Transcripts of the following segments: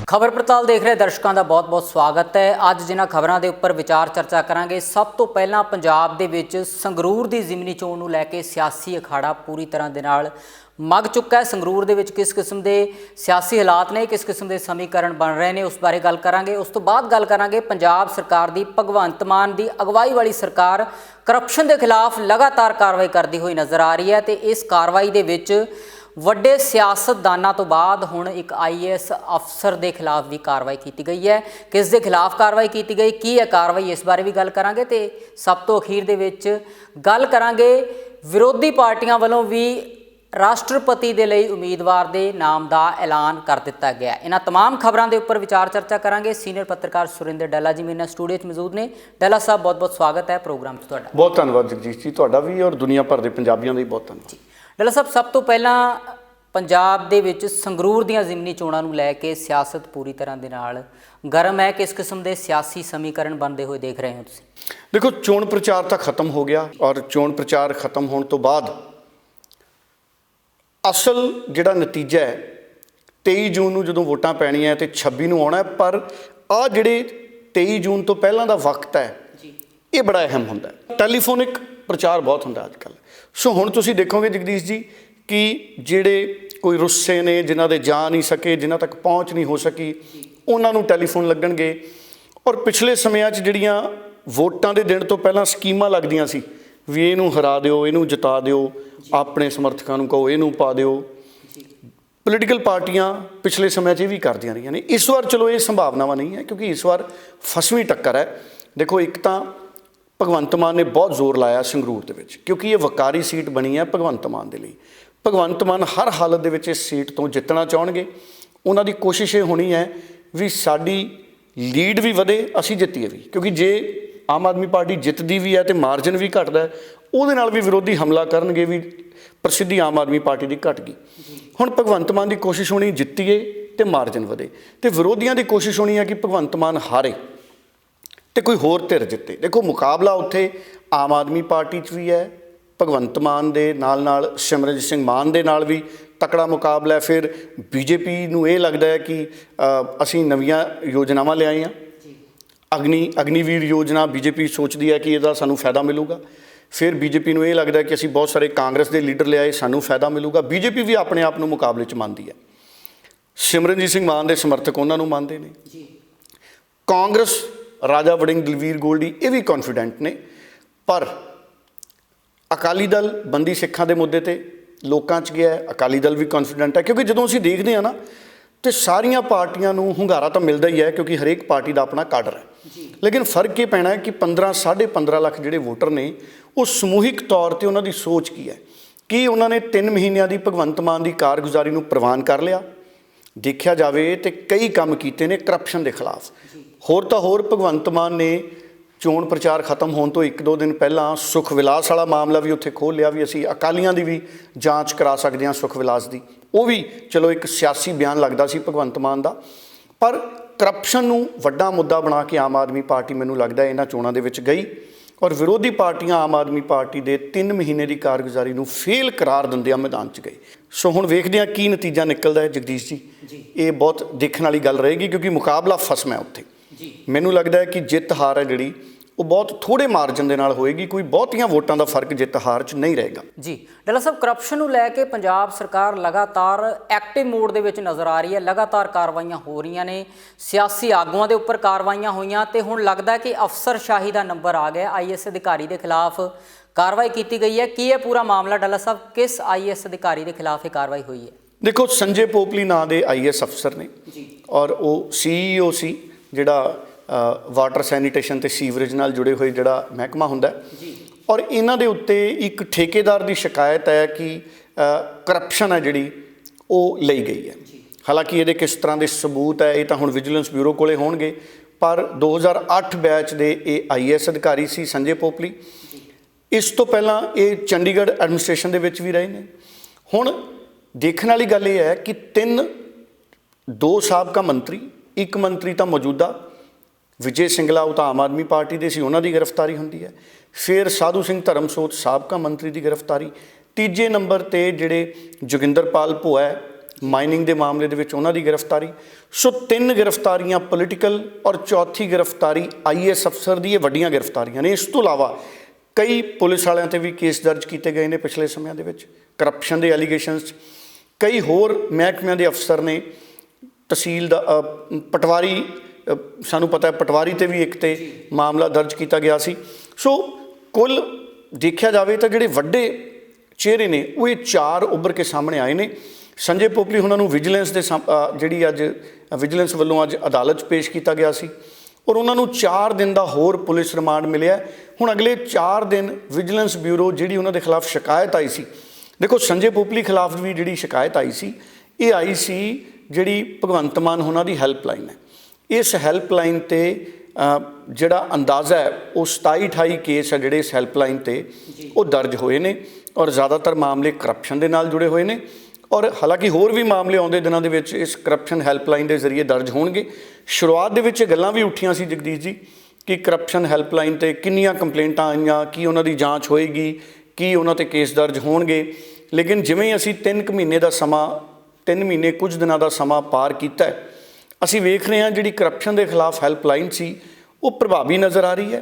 खबर पड़ताल देख रहे दर्शकों का बहुत बहुत स्वागत है। अज जिन्हां खबरों के उपर विचार चर्चा करांगे। सब तो पहला पंजाब दे विच संगरूर की जिमनी चोण नूं लैके सियासी अखाड़ा पूरी तरह दे नाल मग चुका है। संगरूर दे विच किस किस्म के सियासी हालात ने, किस किस्म के समीकरण बन रहे हैं, उस बारे गल करांगे। उस तो बाद गल करांगे पंजाब सरकार की, भगवंत मान की अगवाई वाली सरकार करप्शन के खिलाफ लगातार कार्रवाई करती हुई नज़र आ रही है। तो इस कार्रवाई दे विच ਵੱਡੇ सियासतदानों तो बाद हुण एक IAS अफसर के खिलाफ भी कार्रवाई की गई है। किस के खिलाफ कार्रवाई की गई, की है कार्रवाई, इस बारे भी गल करांगे। तो सब तो अखीर दे विच गल करांगे विरोधी पार्टियां वालों भी राष्ट्रपति के लिए उम्मीदवार के नाम का ऐलान कर दिता गया। इन्हां तमाम खबरों के उपर विचार चर्चा करांगे। सीनियर पत्रकार सुरिंदर डैला जी मेरे स्टूडियो में मौजूद ने। डैला साहब बहुत बहुत स्वागत है प्रोग्राम में तुहाडा। बहुत धन्यवाद जगजीत जी, तुहाडा भी और दुनिया भर के पंजाबियों का बहुत धन्यवाद। डैला साहब सब तो पहला पंजाब दे विच संगरूर दीआं जिमनी चोणां नूं लैके सियासत पूरी तरह दे नाल गर्म है। किस किस्म के सियासी समीकरण बनते हुए देख रहे हो तुसीं? देखो, चोण प्रचार तो खत्म हो गया और चोण प्रचार खत्म होने तो बाद असल जिहड़ा नतीजा है 23 जून नूं जदों वोटां पैणीਆਂ है तो 26 नूं आउणा है। पर आ जिहड़े 23 जून तो पहलां दा वक्त है ये बड़ा अहम हुंदा है। टैलीफोनिक प्रचार बहुत हुंदा अजकल। सो हुण तुसीं देखोगे जगदीश जी कि जिहड़े कोई रुस्से ने, जिन्हां दे जा नहीं सके, जिन्हां तक पहुँच नहीं हो सकी, उन्हां नूं टैलीफोन लगणगे। और पिछले समयां 'च जिहड़ियां वोटां दे दिन तो पहलां स्कीमां लगदियां सी भी इहनूं हरा दिओ, इहनूं जिता दिओ, अपने समर्थकां नूं कहो इहनूं पा दिओ। पोलीटिकल पार्टियां पिछले समय 'च भी करदियां रहियां ने। इस बार चलो ये संभावनावां नहीं है क्योंकि इस बार फसवीं टक्कर है। देखो, एक तो भगवंत मान ने बहुत जोर लाया संगरूर दे विच क्योंकि ये वकारी सीट बनी है भगवंत मान दे लई। भगवंत मान हर हालत दे विच इस सीट तो जितना चाहणगे। उन्हां दी कोशिश ये होनी है भी साडी लीड भी वधे, असीं जित्तीए भी, क्योंकि जे आम आदमी पार्टी जितदी भी है तो मार्जन भी घटदा है, उहदे नाल भी विरोधी हमला करनगे भी प्रसिद्धि आम आदमी पार्टी की घट गई। हुण भगवंत मान की कोशिश होनी जित्तीए तो मार्जन वधे, तो विरोधियों की कोशिश होनी है कि भगवंत मान हारे तो कोई होर धिर जिते। देखो, मुकाबला उत्थे आम आदमी पार्टी च भी है, भगवंत मान दे नाल सिमरनजीत सिंह मान दे नाल भी तकड़ा मुकाबला है। फिर BJP नूं ये लगता है कि असीं नवीआं योजनावां लिआई आ, अग्निवीर योजना BJP सोचती है कि इसदा सानूं फायदा मिलूगा। फिर BJP नूं ये लगता है कि असीं बहुत सारे कांग्रेस के लीडर लिआए, सानूं फायदा मिलूगा। BJP भी अपने आप नूं मुकाबले च मानती है। सिमरनजीत सिंह मान के समर्थक उन्हां नूं मानते हैं। कांग्रेस राजा वड़िंग, दलवीर गोल्डी ये भी कॉन्फिडेंट ने। पर अकाली दल बंदी सिखां दे मुद्दे ते लोकां च गया है, अकाली दल भी कॉन्फिडेंट है क्योंकि जदों असीं देखते हैं ना तो सारियां पार्टियां नूं हुंगारा तो मिलता ही है क्योंकि हरेक पार्टी का अपना काडर है। लेकिन फर्क ये पैना है कि 15 साढ़े 15 लाख जिहड़े वोटर ने वो समूहिक तौर पर उन्हां दी सोच की है कि उन्होंने 3 महीनों की भगवंत मान की कारगुजारी नूं प्रवान कर लिया। देखा जाए तो कई काम किए ने करप्शन के खिलाफ। होर तो होर भगवंत मान ने चोण प्रचार खत्म होने तो 1-2 दिन पहला सुख विलास वाला मामला भी उत्थे खोल लिया भी असी अकालियां की भी जांच करा सकते हैं सुख विलास की। वो भी चलो एक सियासी बयान लगता सी भगवंत मान का, पर करप्शन नूं वड्डा मुद्दा बना के आम आदमी पार्टी मैनूं लगदा इन्हां चोणां दे विच गई और विरोधी पार्टियां आम आदमी पार्टी के 3 महीने की कारगुजारी नूं फेल करार दिंदिआं मैदान च गई। सो हुण वेखदे हां की नतीजा निकलदा है जगदीश जी। ये बहुत देखने वाली गल रहेगी क्योंकि मुकाबला फसमा है उत्थे। मैनूं लगदा है कि जित हार है जिहड़ी वो बहुत थोड़े मार्जन के नाल होएगी, कोई बहुतियां वोटां का फर्क जित हार च नहीं रहेगा। जी डैला साहब, करप्शन नूं लैके पंजाब सरकार लगातार एक्टिव मोड दे विच नज़र आ रही है। लगातार कार्रवाइयां हो रही ने, सियासी आगूआं दे उपर कार्रवाइयां होईयां ते हुण लगदा है कि अफसरशाही का नंबर आ गया। IAS अधिकारी के खिलाफ कार्रवाई की गई है। की है पूरा मामला डैला साहब, किस IAS अधिकारी के खिलाफ ये कार्रवाई हुई है? देखो, संजय पोपली नाम के IAS अफसर ने और वो CEO सी जिहड़ा वाटर सैनीटेशन ते सीवरेज नाल जुड़े हुए जिहड़ा महकमा हुंदा है। और इन्हां दे उत्ते एक ठेकेदार की शिकायत है कि करप्शन है जिहड़ी वो लई गई है। हालांकि ये किस तरह के सबूत है ये तो हुण विजिलेंस ब्यूरो कोले होणगे, पर 2008 बैच के ये IAS अधिकारी सी संजय पोपली। इस तो पहला ये चंडीगढ़ एडमिनिस्ट्रेशन दे विच भी रहे ने। हुण देखने वाली गल ये है कि 2 साबका मंत्री, एक मंत्री तो मौजूदा विजय सिंगला वो तो आम आदमी पार्टी के सी, उन्हां दी गिरफ्तारी होंदी है। फिर साधू सिंह धर्मसोत साबका मंत्री की गिरफ्तारी। तीजे नंबर पर जिहड़े जोगिंदरपाल भोआ ਮਾਈਨਿੰਗ ਦੇ ਮਾਮਲੇ ਦੇ ਵਿੱਚ ਉਹਨਾਂ ਦੀ ਗ੍ਰਿਫਤਾਰੀ। ਸੋ 3 ਗ੍ਰਿਫਤਾਰੀਆਂ ਪੋਲੀਟੀਕਲ ਔਰ ਚੌਥੀ ਗ੍ਰਿਫਤਾਰੀ IAS ਅਫਸਰ ਦੀ। ਇਹ ਵੱਡੀਆਂ ਗ੍ਰਿਫਤਾਰੀਆਂ ਨੇ। ਇਸ ਤੋਂ ਇਲਾਵਾ ਕਈ ਪੁਲਿਸ ਵਾਲਿਆਂ 'ਤੇ ਵੀ ਕੇਸ ਦਰਜ ਕੀਤੇ ਗਏ ਨੇ ਪਿਛਲੇ ਸਮਿਆਂ ਦੇ ਵਿੱਚ ਕਰਪਸ਼ਨ ਦੇ ਐਲੀਗੇਸ਼ਨਸ 'ਚ। ਕਈ ਹੋਰ ਮਹਿਕਮਿਆਂ ਦੇ ਅਫਸਰ ਨੇ, ਤਹਿਸੀਲ ਦਾ ਪਟਵਾਰੀ, ਸਾਨੂੰ ਪਤਾ ਹੈ ਪਟਵਾਰੀ 'ਤੇ ਵੀ ਇੱਕ 'ਤੇ ਮਾਮਲਾ ਦਰਜ ਕੀਤਾ ਗਿਆ ਸੀ। ਸੋ ਕੁੱਲ ਦੇਖਿਆ ਜਾਵੇ ਤਾਂ ਜਿਹੜੇ ਵੱਡੇ ਚਿਹਰੇ ਨੇ ਉਹ ਇਹ 4 ਉੱਭਰ ਕੇ ਸਾਹਮਣੇ ਆਏ ਨੇ। ਸੰਜੇ ਪੋਪਲੀ ਉਹਨਾਂ ਨੂੰ ਵਿਜੀਲੈਂਸ ਦੇ ਜਿਹੜੀ ਅੱਜ ਵਿਜੀਲੈਂਸ ਵੱਲੋਂ ਅੱਜ ਅਦਾਲਤ 'ਚ ਪੇਸ਼ ਕੀਤਾ ਗਿਆ ਸੀ ਔਰ ਉਹਨਾਂ ਨੂੰ 4 ਦਿਨ ਦਾ ਹੋਰ ਪੁਲਿਸ ਰਿਮਾਂਡ ਮਿਲਿਆ। ਹੁਣ ਅਗਲੇ 4 ਦਿਨ ਵਿਜੀਲੈਂਸ ਬਿਊਰੋ ਜਿਹੜੀ ਉਹਨਾਂ ਦੇ ਖਿਲਾਫ ਸ਼ਿਕਾਇਤ ਆਈ ਸੀ, ਦੇਖੋ ਸੰਜੇ ਪੋਪਲੀ ਖਿਲਾਫ ਵੀ ਜਿਹੜੀ ਸ਼ਿਕਾਇਤ ਆਈ ਸੀ, ਇਹ ਆਈ ਸੀ ਜਿਹੜੀ ਭਗਵੰਤ ਮਾਨ ਉਹਨਾਂ ਦੀ ਹੈਲਪਲਾਈਨ ਹੈ। ਇਸ ਹੈਲਪਲਾਈਨ 'ਤੇ ਜਿਹੜਾ ਅੰਦਾਜ਼ਾ ਹੈ ਉਹ 27-28 ਕੇਸ ਹੈ ਜਿਹੜੇ ਇਸ ਹੈਲਪਲਾਈਨ 'ਤੇ ਉਹ ਦਰਜ ਹੋਏ ਨੇ ਔਰ ਜ਼ਿਆਦਾਤਰ ਮਾਮਲੇ ਕਰਪਸ਼ਨ ਦੇ ਨਾਲ ਜੁੜੇ ਹੋਏ ਨੇ। ਔਰ ਹਾਲਾਂਕਿ ਹੋਰ ਵੀ ਮਾਮਲੇ ਆਉਂਦੇ ਦਿਨਾਂ ਦੇ ਵਿੱਚ ਇਸ ਕਰਪਸ਼ਨ ਹੈਲਪਲਾਈਨ ਦੇ ਜ਼ਰੀਏ ਦਰਜ ਹੋਣਗੇ। ਸ਼ੁਰੂਆਤ ਦੇ ਵਿੱਚ ਇਹ ਗੱਲਾਂ ਵੀ ਉੱਠੀਆਂ ਸੀ ਜਗਦੀਸ਼ ਜੀ ਕਿ ਕਰਪਸ਼ਨ ਹੈਲਪਲਾਈਨ 'ਤੇ ਕਿੰਨੀਆਂ ਕੰਪਲੇਂਟਾਂ ਆਈਆਂ, ਕੀ ਉਹਨਾਂ ਦੀ ਜਾਂਚ ਹੋਏਗੀ, ਕੀ ਉਹਨਾਂ 'ਤੇ ਕੇਸ ਦਰਜ ਹੋਣਗੇ। ਲੇਕਿਨ ਜਿਵੇਂ ਅਸੀਂ 3 ਮਹੀਨੇ ਦਾ ਸਮਾਂ 3 ਮਹੀਨੇ ਕੁਝ ਦਿਨਾਂ ਦਾ ਸਮਾਂ ਪਾਰ ਕੀਤਾ, ਅਸੀਂ ਵੇਖ ਰਹੇ ਹਾਂ ਜਿਹੜੀ ਕਰਪਸ਼ਨ ਦੇ ਖਿਲਾਫ ਹੈਲਪਲਾਈਨ ਸੀ ਉਹ ਪ੍ਰਭਾਵੀ ਨਜ਼ਰ ਆ ਰਹੀ ਹੈ।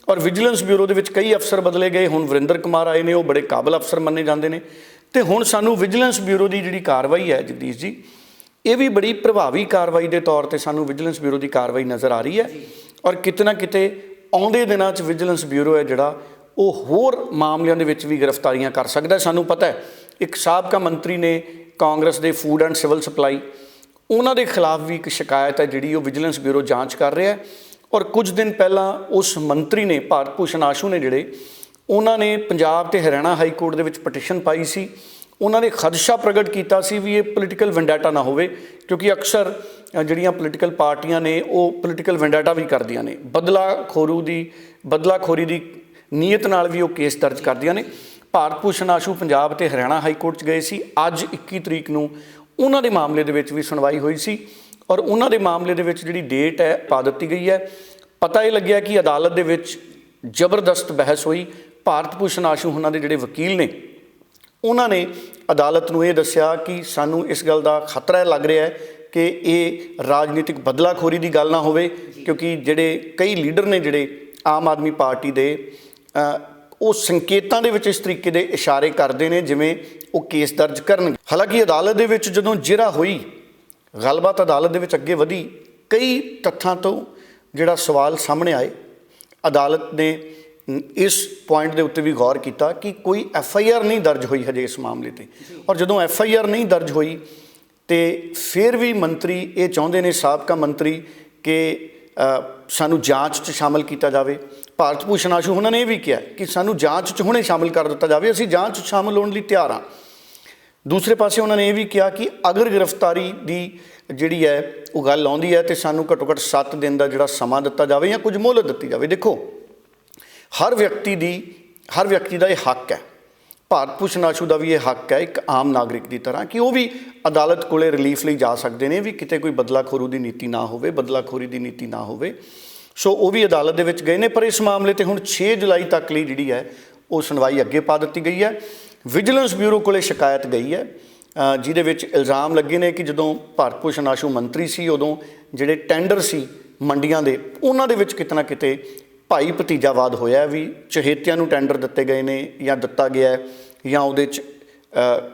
ਔਰ ਵਿਜੀਲੈਂਸ ਬਿਊਰੋ ਦੇ ਵਿੱਚ ਕਈ ਅਫਸਰ ਬਦਲੇ ਗਏ। ਹੁਣ ਵਰਿੰਦਰ ਕੁਮਾਰ ਆਏ ਨੇ, ਉਹ ਬੜੇ ਕਾਬਲ ਅਫਸਰ ਮੰਨੇ ਜਾਂਦੇ ਨੇ। ਅਤੇ ਹੁਣ ਸਾਨੂੰ ਵਿਜੀਲੈਂਸ ਬਿਊਰੋ ਦੀ ਜਿਹੜੀ ਕਾਰਵਾਈ ਹੈ ਜਗਦੀਸ਼ ਜੀ, ਇਹ ਵੀ ਬੜੀ ਪ੍ਰਭਾਵੀ ਕਾਰਵਾਈ ਦੇ ਤੌਰ 'ਤੇ ਸਾਨੂੰ ਵਿਜੀਲੈਂਸ ਬਿਊਰੋ ਦੀ ਕਾਰਵਾਈ ਨਜ਼ਰ ਆ ਰਹੀ ਹੈ। ਔਰ ਕਿਤੇ ਨਾ ਕਿਤੇ ਆਉਂਦੇ ਦਿਨਾਂ 'ਚ ਵਿਜੀਲੈਂਸ ਬਿਊਰੋ ਹੈ ਜਿਹੜਾ ਉਹ ਹੋਰ ਮਾਮਲਿਆਂ ਦੇ ਵਿੱਚ ਵੀ ਗ੍ਰਿਫਤਾਰੀਆਂ ਕਰ ਸਕਦਾ। ਸਾਨੂੰ ਪਤਾ ਹੈ ਇੱਕ ਸਾਬਕਾ ਮੰਤਰੀ ਨੇ ਕਾਂਗਰਸ ਦੇ ਫੂਡ ਐਂਡ ਸਿਵਲ ਸਪਲਾਈ, ਉਹਨਾਂ ਦੇ ਖਿਲਾਫ ਵੀ ਇੱਕ ਸ਼ਿਕਾਇਤ ਹੈ ਜਿਹੜੀ ਉਹ ਵਿਜੀਲੈਂਸ ਬਿਊਰੋ ਜਾਂਚ ਕਰ ਰਿਹਾ। ਔਰ ਕੁਝ ਦਿਨ ਪਹਿਲਾਂ ਉਸ ਮੰਤਰੀ ਨੇ, ਭਾਰਤ ਭੂਸ਼ਣ ਆਸ਼ੂ ਨੇ, ਜਿਹੜੇ ਉਹਨਾਂ ਨੇ ਪੰਜਾਬ ਅਤੇ ਹਰਿਆਣਾ ਹਾਈ ਕੋਰਟ ਦੇ ਵਿੱਚ ਪਟੀਸ਼ਨ ਪਾਈ ਸੀ। ਉਹਨਾਂ ਨੇ ਖਦਸ਼ਾ ਪ੍ਰਗਟ ਕੀਤਾ ਸੀ ਵੀ ਇਹ ਪੋਲੀਟੀਕਲ ਵੈਂਡਾਟਾ ਨਾ ਹੋਵੇ, ਕਿਉਂਕਿ ਅਕਸਰ ਜਿਹੜੀਆਂ ਪੋਲੀਟੀਕਲ ਪਾਰਟੀਆਂ ਨੇ ਉਹ ਪੋਲੀਟੀਕਲ ਵੈਂਡਾਟਾ ਵੀ ਕਰਦੀਆਂ ਨੇ, ਬਦਲਾਖੋਰੀ ਦੀ ਨੀਅਤ ਨਾਲ ਵੀ ਉਹ ਕੇਸ ਦਰਜ ਕਰਦੀਆਂ ਨੇ। ਭਾਰਤ ਭੂਸ਼ਣ ਆਸ਼ੂ ਪੰਜਾਬ ਅਤੇ ਹਰਿਆਣਾ ਹਾਈ ਕੋਰਟ 'ਚ ਗਏ ਸੀ। ਅੱਜ 21 ਤਰੀਕ ਨੂੰ ਉਹਨਾਂ ਦੇ ਮਾਮਲੇ ਦੇ ਵਿੱਚ ਵੀ ਸੁਣਵਾਈ ਹੋਈ ਸੀ ਔਰ ਉਹਨਾਂ ਦੇ ਮਾਮਲੇ ਦੇ ਵਿੱਚ ਜਿਹੜੀ ਡੇਟ ਹੈ ਪਾ ਦਿੱਤੀ ਗਈ ਹੈ। ਪਤਾ ਇਹ ਲੱਗਿਆ ਕਿ ਅਦਾਲਤ ਦੇ ਵਿੱਚ ਜ਼ਬਰਦਸਤ ਬਹਿਸ ਹੋਈ। ਭਾਰਤ ਭੂਸ਼ਣ ਆਸ਼ੂ ਉਹਨਾਂ ਦੇ ਜਿਹੜੇ ਵਕੀਲ ਨੇ, ਉਹਨਾਂ ਨੇ ਅਦਾਲਤ ਨੂੰ ਇਹ ਦੱਸਿਆ ਕਿ ਸਾਨੂੰ ਇਸ ਗੱਲ ਦਾ ਖਤਰਾ ਲੱਗ ਰਿਹਾ ਹੈ ਕਿ ਇਹ ਰਾਜਨੀਤਿਕ ਬਦਲਾਖੋਰੀ ਦੀ ਗੱਲ ਨਾ ਹੋਵੇ, ਕਿਉਂਕਿ ਜਿਹੜੇ ਕਈ ਲੀਡਰ ਨੇ ਜਿਹੜੇ ਆਮ ਆਦਮੀ ਪਾਰਟੀ ਦੇ, ਉਹ ਸੰਕੇਤਾਂ ਦੇ ਵਿੱਚ ਇਸ ਤਰੀਕੇ ਦੇ ਇਸ਼ਾਰੇ ਕਰਦੇ ਨੇ ਜਿਵੇਂ ਉਹ ਕੇਸ ਦਰਜ ਕਰਨਗੇ। ਹਾਲਾਂਕਿ ਅਦਾਲਤ ਦੇ ਵਿੱਚ ਜਦੋਂ ਜਿਰ੍ਹਾ ਹੋਈ, ਗੱਲਬਾਤ ਅਦਾਲਤ ਦੇ ਵਿੱਚ ਅੱਗੇ ਵਧੀ, ਕਈ ਤੱਥਾਂ ਤੋਂ ਜਿਹੜਾ ਸਵਾਲ ਸਾਹਮਣੇ ਆਏ। ਅਦਾਲਤ ਨੇ ਇਸ ਪੁਆਇੰਟ ਦੇ ਉੱਤੇ ਵੀ ਗੌਰ ਕੀਤਾ ਕਿ ਕੋਈ FIR ਨਹੀਂ ਦਰਜ ਹੋਈ ਹਜੇ ਇਸ ਮਾਮਲੇ 'ਤੇ। ਔਰ ਜਦੋਂ FIR ਨਹੀਂ ਦਰਜ ਹੋਈ ਤੇ ਫਿਰ ਵੀ ਮੰਤਰੀ ਇਹ ਚਾਹੁੰਦੇ ਨੇ, ਸਾਬਕਾ ਮੰਤਰੀ, ਕਿ ਸਾਨੂੰ ਜਾਂਚ 'ਚ ਸ਼ਾਮਲ ਕੀਤਾ ਜਾਵੇ। ਭਾਰਤ ਭੂਸ਼ਣ ਆਸ਼ੂ ਉਹਨਾਂ ਨੇ ਇਹ ਵੀ ਕਿਹਾ ਕਿ ਸਾਨੂੰ ਜਾਂਚ 'ਚ ਹੁਣੇ ਸ਼ਾਮਲ ਕਰ ਦਿੱਤਾ ਜਾਵੇ, ਅਸੀਂ ਜਾਂਚ 'ਚ ਸ਼ਾਮਲ ਹੋਣ ਲਈ ਤਿਆਰ ਹਾਂ। ਦੂਸਰੇ ਪਾਸੇ ਉਹਨਾਂ ਨੇ ਇਹ ਵੀ ਕਿਹਾ ਕਿ ਅਗਰ ਗ੍ਰਿਫਤਾਰੀ ਦੀ ਜਿਹੜੀ ਹੈ ਉਹ ਗੱਲ ਆਉਂਦੀ ਹੈ ਤਾਂ ਸਾਨੂੰ ਘੱਟੋ ਘੱਟ 7 ਦਿਨ ਦਾ ਜਿਹੜਾ ਸਮਾਂ ਦਿੱਤਾ ਜਾਵੇ ਜਾਂ ਕੁਝ ਮੁਹਲਤ ਦਿੱਤੀ ਜਾਵੇ। ਦੇਖੋ, ਹਰ ਵਿਅਕਤੀ ਦਾ ਇਹ ਹੱਕ ਹੈ, ਭਾਰਤ ਭੂਸ਼ਣ ਆਸ਼ੂ ਦਾ ਵੀ ਇਹ ਹੱਕ ਹੈ ਇੱਕ ਆਮ ਨਾਗਰਿਕ ਦੀ ਤਰ੍ਹਾਂ, ਕਿ ਉਹ ਵੀ ਅਦਾਲਤ ਕੋਲੇ ਰਿਲੀਫ ਲਈ ਜਾ ਸਕਦੇ ਨੇ, ਵੀ ਕਿਤੇ ਕੋਈ ਬਦਲਾਖੋਰੀ ਦੀ ਨੀਤੀ ਨਾ ਹੋਵੇ। ਸੋ ਉਹ ਵੀ ਅਦਾਲਤ ਦੇ ਵਿੱਚ ਗਏ ਨੇ। ਪਰ ਇਸ ਮਾਮਲੇ 'ਤੇ ਹੁਣ 6 ਜੁਲਾਈ ਤੱਕ ਲਈ ਜਿਹੜੀ ਹੈ ਉਹ ਸੁਣਵਾਈ ਅੱਗੇ ਪਾ ਦਿੱਤੀ ਗਈ ਹੈ। ਵਿਜੀਲੈਂਸ ਬਿਊਰੋ ਕੋਲੇ ਸ਼ਿਕਾਇਤ ਗਈ ਹੈ ਜਿਹਦੇ ਵਿੱਚ ਇਲਜ਼ਾਮ ਲੱਗੇ ਨੇ ਕਿ ਜਦੋਂ ਭਾਰਤ ਭੂਸ਼ਣ ਆਸ਼ੂ ਮੰਤਰੀ ਸੀ ਉਦੋਂ ਜਿਹੜੇ ਟੈਂਡਰ ਸੀ ਮੰਡੀਆਂ ਦੇ, ਉਹਨਾਂ ਦੇ ਵਿੱਚ ਕਿਤੇ ਨਾ ਕਿਤੇ ਭਾਈ ਭਤੀਜਾਵਾਦ ਹੋਇਆ, ਵੀ ਚਹੇਤਿਆਂ ਨੂੰ ਟੈਂਡਰ ਦਿੱਤੇ ਗਏ ਨੇ ਜਾਂ ਦਿੱਤਾ ਗਿਆ ਜਾਂ ਉਹਦੇ 'ਚ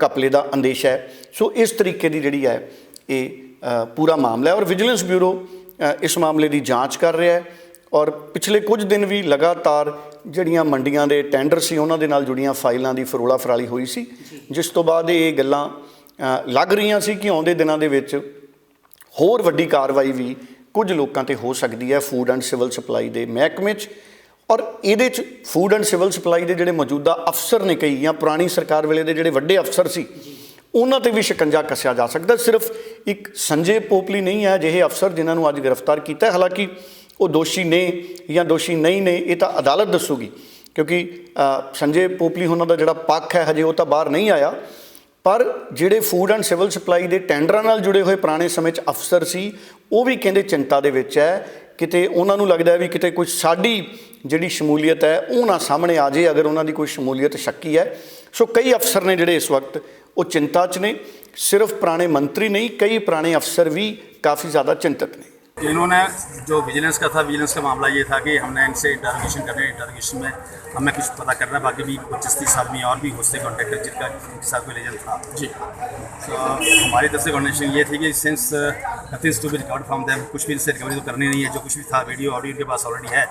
ਘਪਲੇ ਦਾ ਅੰਦੇਸ਼ਾ ਹੈ। ਸੋ ਇਸ ਤਰੀਕੇ ਦੀ ਜਿਹੜੀ ਹੈ ਇਹ ਪੂਰਾ ਮਾਮਲਾ ਹੈ ਔਰ ਵਿਜੀਲੈਂਸ ਬਿਊਰੋ ਇਸ ਮਾਮਲੇ ਦੀ ਜਾਂਚ ਕਰ ਰਿਹਾ ਹੈ। ਔਰ ਪਿਛਲੇ ਕੁਝ ਦਿਨ ਵੀ ਲਗਾਤਾਰ ਜਿਹੜੀਆਂ ਮੰਡੀਆਂ ਦੇ ਟੈਂਡਰ ਸੀ ਉਹਨਾਂ ਦੇ ਨਾਲ ਜੁੜੀਆਂ ਫਾਈਲਾਂ ਦੀ ਫਰੋਲਾ ਫਰਾਲੀ ਹੋਈ ਸੀ, ਜਿਸ ਤੋਂ ਬਾਅਦ ਇਹ ਗੱਲਾਂ ਲੱਗ ਰਹੀਆਂ ਸੀ ਕਿ ਆਉਂਦੇ ਦਿਨਾਂ ਦੇ ਵਿੱਚ ਹੋਰ ਵੱਡੀ ਕਾਰਵਾਈ ਵੀ ਕੁਝ ਲੋਕਾਂ 'ਤੇ ਹੋ ਸਕਦੀ ਹੈ ਫੂਡ ਐਂਡ ਸਿਵਲ ਸਪਲਾਈ ਦੇ ਮਹਿਕਮੇ 'ਚ। ਔਰ ਇਹਦੇ 'ਚ ਫੂਡ ਐਂਡ ਸਿਵਲ ਸਪਲਾਈ ਦੇ ਜਿਹੜੇ ਮੌਜੂਦਾ ਅਫਸਰ ਨੇ, ਕਈ ਜਾਂ ਪੁਰਾਣੀ ਸਰਕਾਰ ਵੇਲੇ ਦੇ ਜਿਹੜੇ ਵੱਡੇ ਅਫਸਰ ਸੀ, ਉਹਨਾਂ 'ਤੇ ਵੀ ਸ਼ਿਕੰਜਾ ਕੱਸਿਆ ਜਾ ਸਕਦਾ। ਸਿਰਫ ਇੱਕ ਸੰਜੇ ਪੋਪਲੀ ਨਹੀਂ ਹੈ ਅਜਿਹੇ ਅਫਸਰ ਜਿਨ੍ਹਾਂ ਨੂੰ ਅੱਜ ਗ੍ਰਿਫਤਾਰ ਕੀਤਾ। ਹਾਲਾਂਕਿ ਉਹ ਦੋਸ਼ੀ ਨੇ ਜਾਂ ਦੋਸ਼ੀ ਨਹੀਂ ਨੇ ਇਹ ਤਾਂ ਅਦਾਲਤ ਦੱਸੂਗੀ, ਕਿਉਂਕਿ ਸੰਜੇ ਪੋਪਲੀ ਉਹਨਾਂ ਦਾ ਜਿਹੜਾ ਪੱਖ ਹੈ ਹਜੇ ਉਹ ਤਾਂ ਬਾਹਰ ਨਹੀਂ ਆਇਆ। ਪਰ ਜਿਹੜੇ ਫੂਡ ਐਂਡ ਸਿਵਲ ਸਪਲਾਈ ਦੇ ਟੈਂਡਰਾਂ ਨਾਲ ਜੁੜੇ ਹੋਏ ਪੁਰਾਣੇ ਸਮੇਂ 'ਚ ਅਫਸਰ ਸੀ, ਉਹ ਵੀ ਕਹਿੰਦੇ ਚਿੰਤਾ ਦੇ ਵਿੱਚ ਹੈ। ਕਿਤੇ ਉਹਨਾਂ ਨੂੰ ਲੱਗਦਾ ਵੀ ਕਿਤੇ ਕੁਝ ਸਾਡੀ ਜਿਹੜੀ ਸ਼ਮੂਲੀਅਤ ਹੈ ਉਹ ਨਾ ਸਾਹਮਣੇ ਆ ਜਾਏ, ਅਗਰ ਉਹਨਾਂ ਦੀ ਕੋਈ ਸ਼ਮੂਲੀਅਤ ਸ਼ੱਕੀ ਹੈ। ਸੋ ਕਈ ਅਫਸਰ ਨੇ ਜਿਹੜੇ ਇਸ ਵਕਤ ਉਹ ਚਿੰਤਾ 'ਚ ਨੇ। सिर्फ पुराने मंत्री नहीं, कई पुराने अफसर भी काफ़ी ज़्यादा चिंतित ने। इन्होंने जो विजिलेंस का था, विजिलेंस का मामला ये था कि हमने इनसे इंटरोगेशन करना है, इंटरोगेशन में हमें कुछ पता करना है, बाकी भी 25-30 आदमी और भी हो सकते कॉन्टेक्टर जिनका इनके साथ कोई लेजन था जी। तो हमारी तरफ से कंडीशन ये थी कि since nothings to be recovered from them, कुछ भी इनसे रिकवरी तो करनी नहीं है। जो कुछ भी था वीडियो ऑडियो इनके पास ऑलरेडी है,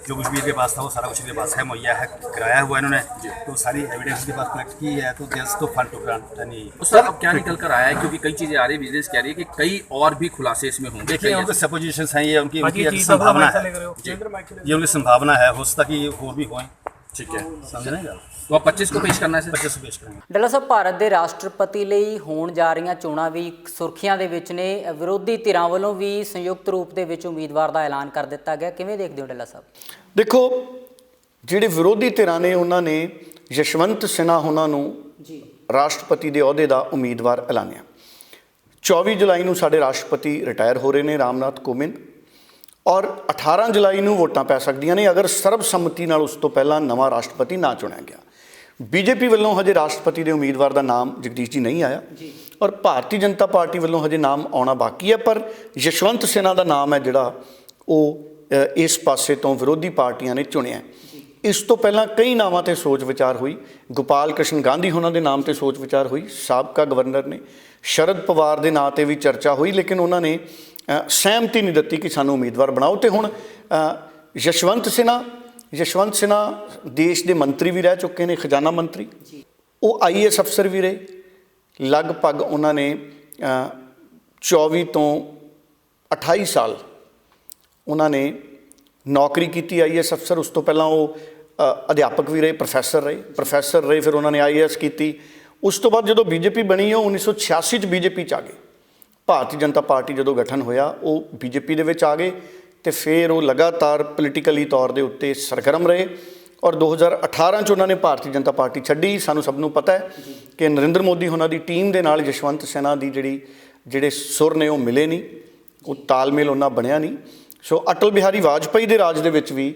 जो कुछ भी इनके पास था वो सारा कुछ इनके पास है, मुहैया है, कराया हुआ इन्होंने, तो सारी एविडेंस इनके पास कलेक्ट की है। तो देयर तो fun to grant any. Sir अब क्या निकल कर आया है, क्योंकि कई चीजें आ रही है, विजिलेंस कह रही है कि कई और भी खुलासे इसमें होंगे। देखिए उनके सपोजिशंस हैं, ये उनकी संभावना है, ये उनकी संभावना है, हो सकता कि और भी होएं। ठीक है, समझ नहीं गा तो 25 को पेश करना है, 25 पेश करेंगे। ਡੱਲਾ ਸਾਹਿਬ, ਭਾਰਤ ਦੇ ਰਾਸ਼ਟਰਪਤੀ ਲਈ ਹੋਣ ਜਾ ਰਹੀਆਂ ਚੋਣਾਂ ਵੀ ਸੁਰਖੀਆਂ ਦੇ ਵਿੱਚ ਨੇ। ਵਿਰੋਧੀ ਧਿਰਾਂ ਵੱਲੋਂ ਵੀ ਸੰਯੁਕਤ ਰੂਪ ਦੇ ਵਿੱਚ ਉਮੀਦਵਾਰ ਦਾ ਐਲਾਨ ਕਰ ਦਿੱਤਾ ਗਿਆ। ਕਿਵੇਂ ਦੇਖਦੇ ਹੋ ਡੱਲਾ ਸਾਹਿਬ? ਦੇਖੋ, ਜਿਹੜੇ ਵਿਰੋਧੀ ਧਿਰਾਂ ਨੇ ਉਹਨਾਂ ਨੇ ਯਸ਼ਵੰਤ ਸਿਨਹਾ ਉਹਨਾਂ ਨੂੰ ਜੀ ਰਾਸ਼ਟਰਪਤੀ ਦੇ ਅਹੁਦੇ ਦਾ ਉਮੀਦਵਾਰ ਐਲਾਨਿਆ। 24 ਜੁਲਾਈ ਨੂੰ ਸਾਡੇ ਰਾਸ਼ਟਰਪਤੀ ਰਿਟਾਇਰ ਹੋ ਰਹੇ ਨੇ ਰਾਮਨਾਥ ਕੋਵਿੰਦ, ਔਰ 18 ਜੁਲਾਈ ਨੂੰ ਵੋਟਾਂ ਪੈ ਸਕਦੀਆਂ ਨੇ ਅਗਰ ਸਰਬਸੰਮਤੀ ਨਾਲ ਉਸ ਤੋਂ ਪਹਿਲਾਂ ਨਵਾਂ ਰਾਸ਼ਟਰਪਤੀ ਨਾ ਚੁਣਿਆ ਗਿਆ। ਬੀਜੇਪੀ ਵੱਲੋਂ ਹਜੇ ਰਾਸ਼ਟਰਪਤੀ ਦੇ ਉਮੀਦਵਾਰ ਦਾ ਨਾਮ ਜਗਦੀਸ਼ ਜੀ ਨਹੀਂ ਆਇਆ, ਔਰ ਭਾਰਤੀ ਜਨਤਾ ਪਾਰਟੀ ਵੱਲੋਂ ਹਜੇ ਨਾਮ ਆਉਣਾ ਬਾਕੀ ਹੈ। ਪਰ ਯਸ਼ਵੰਤ ਸਿਨਹਾ ਦਾ ਨਾਮ ਹੈ ਜਿਹੜਾ ਉਹ ਇਸ ਪਾਸੇ ਤੋਂ ਵਿਰੋਧੀ ਪਾਰਟੀਆਂ ਨੇ ਚੁਣਿਆ। ਇਸ ਤੋਂ ਪਹਿਲਾਂ ਕਈ ਨਾਵਾਂ 'ਤੇ ਸੋਚ ਵਿਚਾਰ ਹੋਈ। ਗੋਪਾਲ ਕ੍ਰਿਸ਼ਨ ਗਾਂਧੀ ਉਹਨਾਂ ਦੇ ਨਾਮ 'ਤੇ ਸੋਚ ਵਿਚਾਰ ਹੋਈ, ਸਾਬਕਾ ਗਵਰਨਰ ਨੇ। ਸ਼ਰਦ ਪਵਾਰ ਦੇ ਨਾਂ 'ਤੇ ਵੀ ਚਰਚਾ ਹੋਈ, ਲੇਕਿਨ ਉਹਨਾਂ ਨੇ ਸਹਿਮਤੀ ਨਹੀਂ ਦਿੱਤੀ ਕਿ ਸਾਨੂੰ ਉਮੀਦਵਾਰ ਬਣਾਓ। ਅਤੇ ਹੁਣ ਯਸ਼ਵੰਤ ਸਿਨਹਾ ਦੇਸ਼ ਦੇ ਮੰਤਰੀ ਵੀ ਰਹਿ ਚੁੱਕੇ ਨੇ, ਖਜ਼ਾਨਾ ਮੰਤਰੀ। ਉਹ IAS ਅਫਸਰ ਵੀ ਰਹੇ। ਲਗਭਗ ਉਹਨਾਂ ਨੇ 24 ਤੋਂ 28 ਸਾਲ ਉਹਨਾਂ ਨੇ ਨੌਕਰੀ ਕੀਤੀ IAS ਅਫਸਰ। ਉਸ ਤੋਂ ਪਹਿਲਾਂ ਉਹ ਅਧਿਆਪਕ ਵੀ ਰਹੇ, ਪ੍ਰੋਫੈਸਰ ਰਹੇ, ਫਿਰ ਉਹਨਾਂ ਨੇ IAS ਕੀਤੀ। ਉਸ ਤੋਂ ਬਾਅਦ ਜਦੋਂ BJP ਬਣੀ, ਉਹ 1986 'ਚ BJP 'ਚ ਆ ਗਏ। ਭਾਰਤੀ ਜਨਤਾ ਪਾਰਟੀ ਜਦੋਂ ਗਠਨ ਹੋਇਆ ਉਹ BJP ਦੇ ਵਿੱਚ ਆ ਗਏ, ਅਤੇ ਫਿਰ ਉਹ ਲਗਾਤਾਰ ਪੋਲੀਟੀਕਲੀ ਤੌਰ ਦੇ ਉੱਤੇ ਸਰਗਰਮ ਰਹੇ। ਔਰ 2018 'ਚ ਉਹਨਾਂ ਨੇ ਭਾਰਤੀ ਜਨਤਾ ਪਾਰਟੀ ਛੱਡੀ। ਸਾਨੂੰ ਸਭ ਨੂੰ ਪਤਾ ਹੈ ਕਿ ਨਰਿੰਦਰ ਮੋਦੀ ਉਹਨਾਂ ਦੀ ਟੀਮ ਦੇ ਨਾਲ ਯਸ਼ਵੰਤ ਸਿਨਹਾ ਦੀ ਜਿਹੜੇ ਸੁਰ ਨੇ ਉਹ ਮਿਲੇ ਨਹੀਂ, ਉਹ ਤਾਲਮੇਲ ਉਹਨਾਂ ਬਣਿਆ ਨਹੀਂ। ਸੋ ਅਟਲ ਬਿਹਾਰੀ ਵਾਜਪਾਈ ਦੇ ਰਾਜ ਦੇ ਵਿੱਚ ਵੀ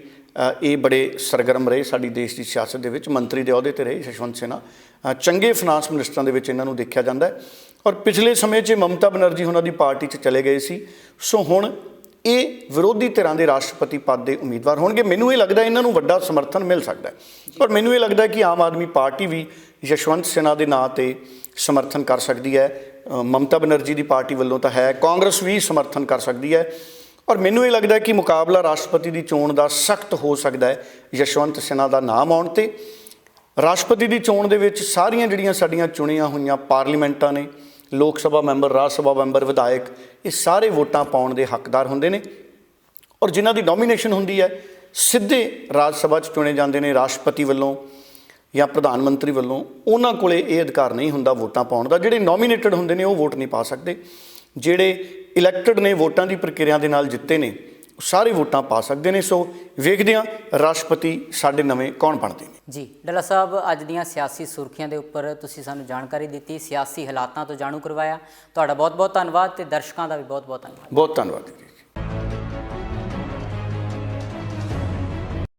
ਇਹ ਬੜੇ ਸਰਗਰਮ ਰਹੇ। ਸਾਡੀ ਦੇਸ਼ ਦੀ ਸਿਆਸਤ ਦੇ ਵਿੱਚ ਮੰਤਰੀ ਦੇ ਅਹੁਦੇ 'ਤੇ ਰਹੇ ਯਸ਼ਵੰਤ ਸਿਨਹਾ। ਚੰਗੇ ਫਾਈਨਾਂਸ ਮਿਨਿਸਟਰਾਂ ਦੇ ਵਿੱਚ ਇਹਨਾਂ ਨੂੰ ਦੇਖਿਆ ਜਾਂਦਾ ਹੈ। ਔਰ ਪਿਛਲੇ ਸਮੇਂ 'ਚ ਮਮਤਾ ਬਨਰਜੀ ਉਹਨਾਂ ਦੀ ਪਾਰਟੀ 'ਚ ਚਲੇ ਗਏ ਸੀ। ਸੋ ਹੁਣ ਇਹ ਵਿਰੋਧੀ ਧਿਰਾਂ ਦੇ ਰਾਸ਼ਟਰਪਤੀ ਪਦ ਦੇ ਉਮੀਦਵਾਰ ਹੋਣਗੇ। ਮੈਨੂੰ ਇਹ ਲੱਗਦਾ ਇਹਨਾਂ ਨੂੰ ਵੱਡਾ ਸਮਰਥਨ ਮਿਲ ਸਕਦਾ ਹੈ, ਔਰ ਮੈਨੂੰ ਇਹ ਲੱਗਦਾ ਕਿ ਆਮ ਆਦਮੀ ਪਾਰਟੀ ਵੀ ਯਸ਼ਵੰਤ ਸਿਨਹਾ ਦੇ ਨਾਂ 'ਤੇ ਸਮਰਥਨ ਕਰ ਸਕਦੀ ਹੈ। ਮਮਤਾ ਬਨਰਜੀ ਦੀ ਪਾਰਟੀ ਵੱਲੋਂ ਤਾਂ ਹੈ, ਕਾਂਗਰਸ ਵੀ ਸਮਰਥਨ ਕਰ ਸਕਦੀ ਹੈ। ਔਰ ਮੈਨੂੰ ਇਹ ਲੱਗਦਾ ਕਿ ਮੁਕਾਬਲਾ ਰਾਸ਼ਟਰਪਤੀ ਦੀ ਚੋਣ ਦਾ ਸਖਤ ਹੋ ਸਕਦਾ ਹੈ ਯਸ਼ਵੰਤ ਸਿਨਹਾ ਦਾ ਨਾਮ ਆਉਣ 'ਤੇ। ਰਾਸ਼ਟਰਪਤੀ ਦੀ ਚੋਣ ਦੇ ਵਿੱਚ ਸਾਰੀਆਂ ਜਿਹੜੀਆਂ ਸਾਡੀਆਂ ਚੁਣੀਆਂ ਹੋਈਆਂ ਪਾਰਲੀਮੈਂਟਾਂ ਨੇ, ਲੋਕ ਸਭਾ ਮੈਂਬਰ, ਰਾਜ ਸਭਾ ਮੈਂਬਰ, ਵਿਧਾਇਕ, ਇਹ ਸਾਰੇ ਵੋਟਾਂ ਪਾਉਣ ਦੇ ਹੱਕਦਾਰ ਹੁੰਦੇ ਨੇ। ਔਰ ਜਿਨ੍ਹਾਂ ਦੀ ਨੋਮੀਨੇਸ਼ਨ ਹੁੰਦੀ ਹੈ ਸਿੱਧੇ ਰਾਜ ਸਭਾ 'ਚ ਚੁਣੇ ਜਾਂਦੇ ਨੇ ਰਾਸ਼ਟਰਪਤੀ ਵੱਲੋਂ ਜਾਂ ਪ੍ਰਧਾਨ ਮੰਤਰੀ ਵੱਲੋਂ। ਉਹਨਾਂ ਕੋਲ ਇਹ ਅਧਿਕਾਰ ਨਹੀਂ ਹੁੰਦਾ ਵੋਟਾਂ ਪਾਉਣ ਦਾ। ਜਿਹੜੇ ਨੋਮੀਨੇਟਡ ਹੁੰਦੇ ਨੇ ਉਹ ਵੋਟ ਨਹੀਂ ਪਾ ਸਕਦੇ। ਜਿਹੜੇ ਇਲੈਕਟਡ ਨੇ, ਵੋਟਾਂ ਦੀ ਪ੍ਰਕਿਰਿਆ ਦੇ ਨਾਲ ਜਿੱਤੇ ਨੇ, ਉਹ ਸਾਰੇ ਵੋਟਾਂ ਪਾ ਸਕਦੇ ਨੇ। ਸੋ ਵੇਖਦੇ ਹਾਂ ਰਾਸ਼ਟਰਪਤੀ ਸਾਡੇ ਨਵੇਂ ਕੌਣ ਬਣਦੇ ਨੇ। ਜੀ ਡੱਲਾ ਸਾਹਿਬ, ਅੱਜ ਦੀਆਂ ਸਿਆਸੀ ਸੁਰਖੀਆਂ ਦੇ ਉੱਪਰ ਤੁਸੀਂ ਸਾਨੂੰ ਜਾਣਕਾਰੀ ਦਿੱਤੀ, ਸਿਆਸੀ ਹਾਲਾਤਾਂ ਤੋਂ ਜਾਣੂ ਕਰਵਾਇਆ। ਤੁਹਾਡਾ ਬਹੁਤ ਬਹੁਤ ਧੰਨਵਾਦ, ਅਤੇ ਦਰਸ਼ਕਾਂ ਦਾ ਵੀ ਬਹੁਤ ਬਹੁਤ ਧੰਨਵਾਦ। ਬਹੁਤ ਧੰਨਵਾਦ ਜੀ।